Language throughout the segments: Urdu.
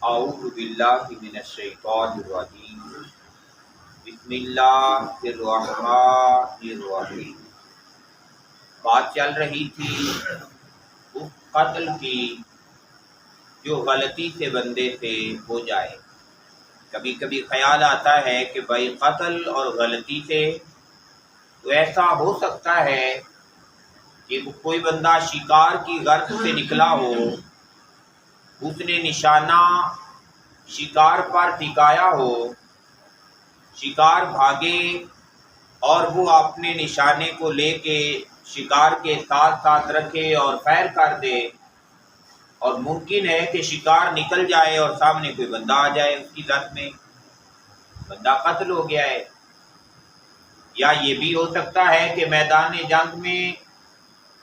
اعوذ باللہ من الشیطان الرجیم بسم اللہ الرحمن الرحیم۔ بات چل رہی تھی اس قتل کی جو غلطی سے بندے سے ہو جائے۔ کبھی کبھی خیال آتا ہے کہ بھائی قتل اور غلطی سے تو ایسا ہو سکتا ہے کہ کوئی بندہ شکار کی غرض سے نکلا ہو، اس نے نشانہ شکار پر ٹکایا ہو، شکار بھاگے اور وہ اپنے نشانے کو لے کے شکار کے ساتھ ساتھ رکھے اور فائر کر دے، اور ممکن ہے کہ شکار نکل جائے اور سامنے کوئی بندہ آ جائے، اس کی زد میں بندہ قتل ہو گیا ہے۔ یا یہ بھی ہو سکتا ہے کہ میدان جنگ میں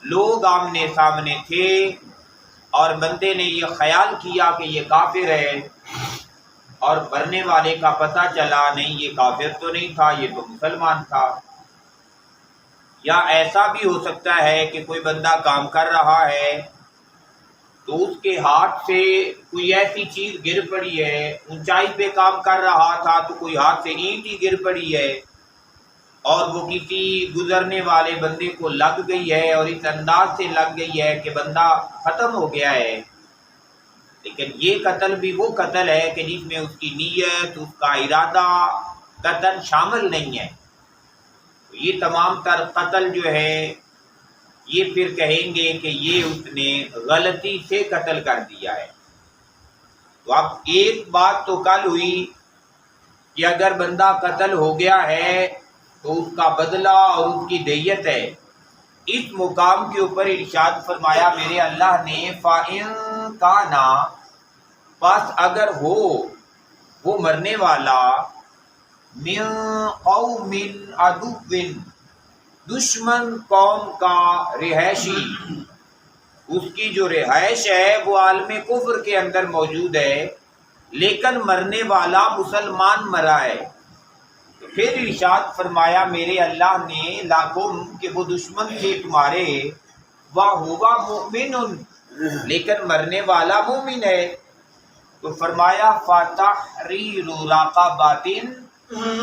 لوگ آمنے سامنے تھے اور بندے نے یہ خیال کیا کہ یہ کافر ہے، اور مرنے والے کا پتہ چلا نہیں یہ کافر تو نہیں تھا، یہ تو مسلمان تھا۔ یا ایسا بھی ہو سکتا ہے کہ کوئی بندہ کام کر رہا ہے تو اس کے ہاتھ سے کوئی ایسی چیز گر پڑی ہے، اونچائی پہ کام کر رہا تھا تو کوئی ہاتھ سے اینٹ ہی گر پڑی ہے اور وہ کسی گزرنے والے بندے کو لگ گئی ہے، اور اس انداز سے لگ گئی ہے کہ بندہ ختم ہو گیا ہے۔ لیکن یہ قتل بھی وہ قتل ہے کہ جس میں اس کی نیت، اس کا ارادہ قتل شامل نہیں ہے۔ یہ تمام تر قتل جو ہے یہ پھر کہیں گے کہ یہ اس نے غلطی سے قتل کر دیا ہے۔ تو اب ایک بات تو کل ہوئی کہ اگر بندہ قتل ہو گیا ہے تو اس کا بدلہ اور اس کی دیت ہے۔ اس مقام کے اوپر ارشاد فرمایا میرے اللہ نے فَإِن كَانَ، بس اگر ہو وہ مرنے والا مِن قَوْمٍ عَدُوٍّ، دشمن قوم کا رہائشی، اس کی جو رہائش ہے وہ عالم کفر کے اندر موجود ہے لیکن مرنے والا مسلمان مرا ہے، تو پھر ارشاد فرمایا میرے اللہ نے لاکم کہ وہ دشمن تھے تمہارے، وَهُوَ مُؤْمِنٌ، لیکن مرنے والا مومن ہے، تو فرمایا فَتَحْرِيرُ رَقَبَةٍ،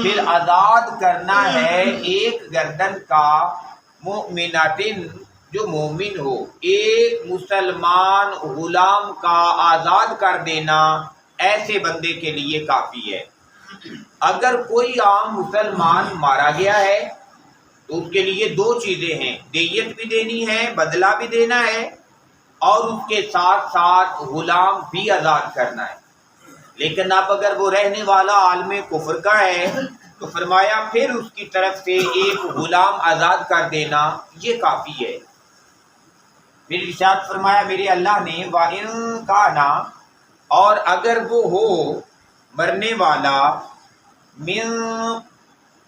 پھر آزاد کرنا ہے ایک گردن کا، مؤمنۃ، جو مومن ہو، ایک مسلمان غلام کا آزاد کر دینا ایسے بندے کے لیے کافی ہے۔ اگر کوئی عام مسلمان مارا گیا ہے تو اس کے لیے دو چیزیں ہیں، دیت بھی دینی ہے، بدلہ بھی دینا ہے، اور اس کے ساتھ ساتھ غلام بھی آزاد کرنا ہے۔ لیکن اب اگر وہ رہنے والا عالم کفر کا ہے تو فرمایا پھر اس کی طرف سے ایک غلام آزاد کر دینا یہ کافی ہے۔ پھر ارشاد فرمایا میرے اللہ نے وَإِن كَانَ، اور اگر وہ ہو مرنے والا مِن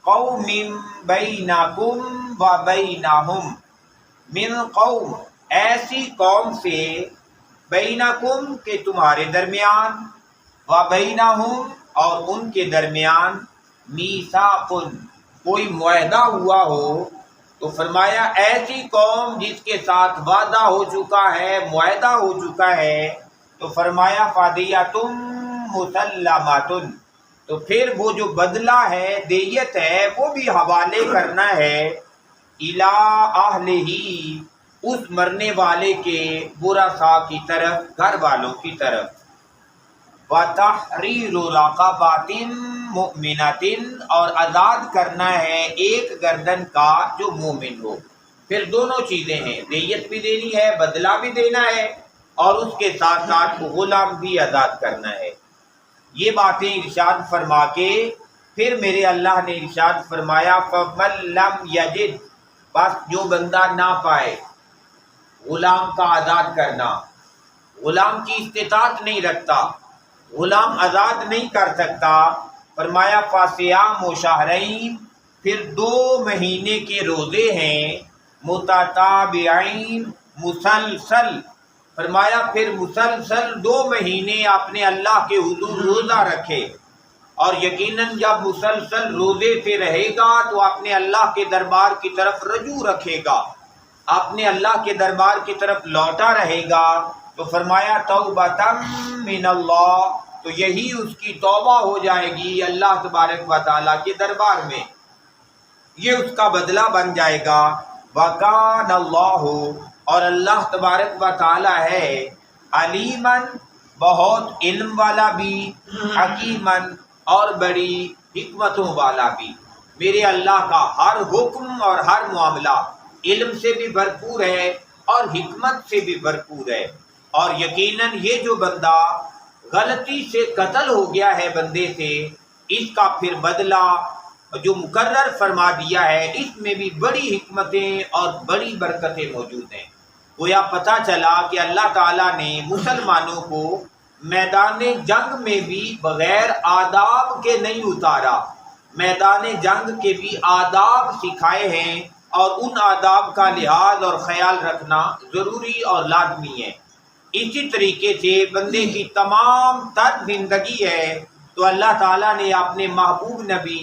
قَوْمٍ بَيْنَكُمْ وَبَيْنَهُمْ، من قوم، ایسی قوم سے، بینکم کہ تمہارے درمیان، وبینہم اور ان کے درمیان، میثاق کوئی معاہدہ ہوا ہو، تو فرمایا ایسی قوم جس کے ساتھ وعدہ ہو چکا ہے، معاہدہ ہو چکا ہے، تو فرمایا فدیۃ مسلمۃ، تو پھر وہ جو بدلہ ہے، دیت ہے، وہ بھی حوالے کرنا ہے الی اہلہ، اس مرنے والے کے ورثاء کی طرف، گھر والوں کی طرف، وَتَحْرِيرُ رَقَبَةٍ مُؤْمِنَةٍ، اور آزاد کرنا ہے ایک گردن کا جو مومن ہو۔ پھر دونوں چیزیں ہیں، دیت بھی دینی ہے، بدلہ بھی دینا ہے، اور اس کے ساتھ ساتھ غلام بھی آزاد کرنا ہے۔ یہ باتیں ارشاد فرما کے پھر میرے اللہ نے ارشاد فرمایا فَمَن لَّمْ يَجِدْ، بس جو بندہ نہ پائے غلام کا آزاد کرنا، غلام کی استطاعت نہیں رکھتا، غلام آزاد نہیں کر سکتا، فرمایا فَصِيَامُ شَهْرَيْنِ، پھر 2 مہینے کے روزے ہیں، متتابعین، مسلسل، فرمایا پھر مسلسل 2 مہینے اپنے اللہ کے حضور روزہ رکھے، اور یقیناً جب مسلسل روزے سے رہے گا تو اپنے اللہ کے دربار کی طرف رجوع رکھے گا، اپنے اللہ کے دربار کی طرف لوٹا رہے گا، تو فرمایا توبۃ من اللہ، تو تو یہی اس کی توبہ ہو جائے گی اللہ تبارک و تعالیٰ کے دربار میں، یہ اس کا بدلہ بن جائے گا۔ وَكَانَ اللَّهُ، اور اللہ تبارک و تعالیٰ ہے علیماً، بہت علم والا بھی، حکیماً، اور بڑی حکمتوں والا بھی۔ میرے اللہ کا ہر حکم اور ہر معاملہ علم سے بھی بھرپور ہے اور حکمت سے بھی بھرپور ہے۔ اور یقیناً یہ جو بندہ غلطی سے قتل ہو گیا ہے بندے سے، اس کا پھر بدلہ جو مقرر فرما دیا ہے، اس میں بھی بڑی حکمتیں اور بڑی برکتیں موجود ہیں۔ گویا پتہ چلا کہ اللہ تعالیٰ نے مسلمانوں کو میدان جنگ میں بھی بغیر آداب کے نہیں اتارا، میدان جنگ کے بھی آداب سکھائے ہیں، اور ان آداب کا لحاظ اور خیال رکھنا ضروری اور لازمی ہے۔ اسی طریقے سے بندے کی تمام تر زندگی ہے تو اللہ تعالیٰ نے اپنے محبوب نبی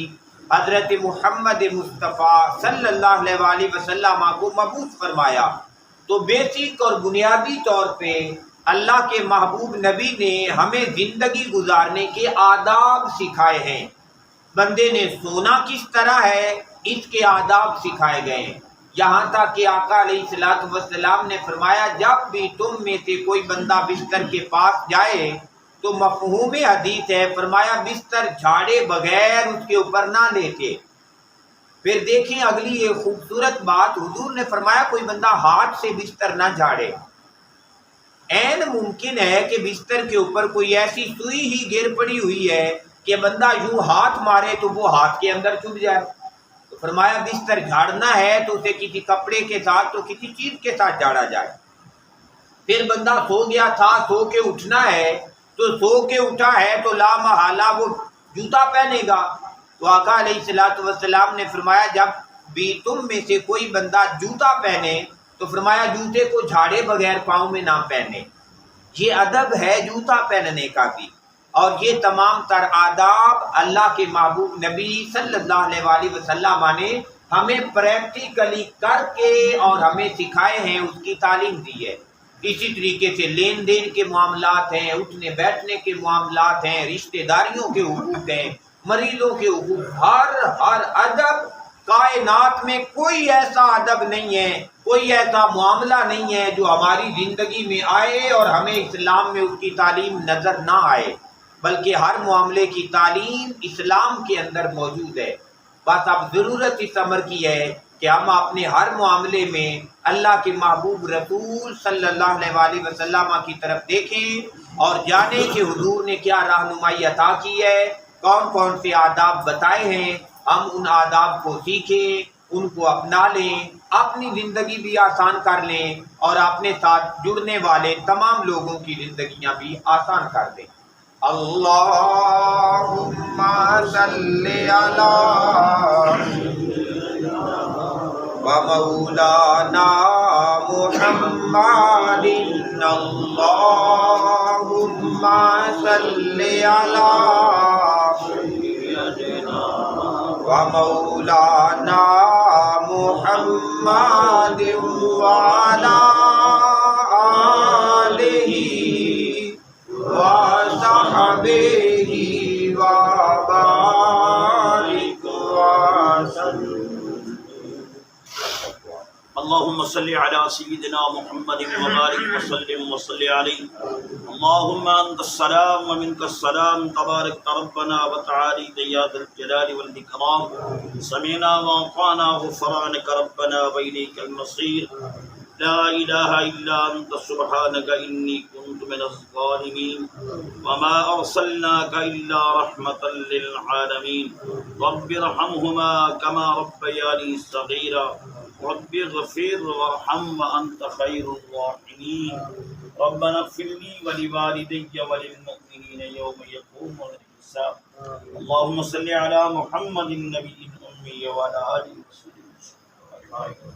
حضرت محمد مصطفیٰ صلی اللہ علیہ وآلہ وسلم کو مبعوث فرمایا، تو بیسک اور بنیادی طور پہ اللہ کے محبوب نبی نے ہمیں زندگی گزارنے کے آداب سکھائے ہیں۔ بندے نے سونا کس طرح ہے، اس کے آداب سکھائے گئے ہیں، یہاں تک کہ آقا علیہ الصلوۃ والسلام نے فرمایا جب بھی تم میں سے کوئی بندہ بستر کے پاس جائے تو مفہوم حدیث ہے، فرمایا بستر جھاڑے بغیر اس کے اوپر نہ لیٹے۔ پھر دیکھیں اگلی یہ خوبصورت بات، حضور نے فرمایا کوئی بندہ ہاتھ سے بستر نہ جھاڑے۔ عین ممکن ہے کہ بستر کے اوپر کوئی ایسی سوئی ہی گر پڑی ہوئی ہے کہ بندہ یوں ہاتھ مارے تو وہ ہاتھ کے اندر چبھ جائے، تو فرمایا بستر جھاڑنا ہے تو اسے کسی کپڑے کے ساتھ تو کسی چیز کے ساتھ جھاڑا جائے۔ پھر بندہ سو گیا تھا، سو کے اٹھنا ہے تو سو کے اٹھا ہے تو لا محالہ وہ جوتا پہنے گا، تو آقا علیہ الصلوۃ والسلام نے فرمایا جب بھی تم میں سے کوئی بندہ جوتا پہنے تو فرمایا جوتے کو جھاڑے بغیر پاؤں میں نہ پہنے۔ یہ ادب ہے جوتا پہننے کا بھی، اور یہ تمام تر آداب اللہ کے محبوب نبی صلی اللہ علیہ وآلہ وسلم نے ہمیں پریکٹیکلی کر کے اور ہمیں سکھائے ہیں، اس کی تعلیم دی ہے۔ اسی طریقے سے لین دین کے معاملات ہیں، اٹھنے بیٹھنے کے معاملات ہیں، رشتہ داریوں کے حقوق ہیں، مریضوں کے حقوق، ہر ادب، کائنات میں کوئی ایسا ادب نہیں ہے، کوئی ایسا معاملہ نہیں ہے جو ہماری زندگی میں آئے اور ہمیں اسلام میں اس کی تعلیم نظر نہ آئے، بلکہ ہر معاملے کی تعلیم اسلام کے اندر موجود ہے۔ بس اب ضرورت اس امر کی ہے کہ ہم اپنے ہر معاملے میں اللہ کے محبوب رسول صلی اللہ علیہ وآلہ وسلم کی طرف دیکھیں اور جانیں کہ حضور نے کیا رہنمائی عطا کی ہے، کون کون سے آداب بتائے ہیں، ہم ان آداب کو سیکھیں، ان کو اپنا لیں، اپنی زندگی بھی آسان کر لیں اور اپنے ساتھ جڑنے والے تمام لوگوں کی زندگیاں بھی آسان کر دیں۔ اللہم صلی علی ومولانا محمد، اللہم صلی علی ومولانا محمد وعلی آلہ وصحبہ وبارک وسلم۔ اللهم صل على سيدنا محمد وبارك وسلم وصل عليه۔ اللهم انت السلام ومنك السلام، تبارك ربنا وتعالى يا ذا الجلال والاكرام، سمعنا واطعنا غفرانك ربنا واليك المصير، لا اله الا انت سبحانك اني كنت من الظالمين، وما ارسلناك الا رحمة للعالمين، رب ارحمهما كما ربياني صغيرا، رب اغفر وارحم وانت خير الراحمين، ربنا اغفر لي ولوالدي وللمؤمنين يوم يقوم الحساب۔ اللهم صل على محمد النبي الأمي وعلى آله وصحبه وسلم۔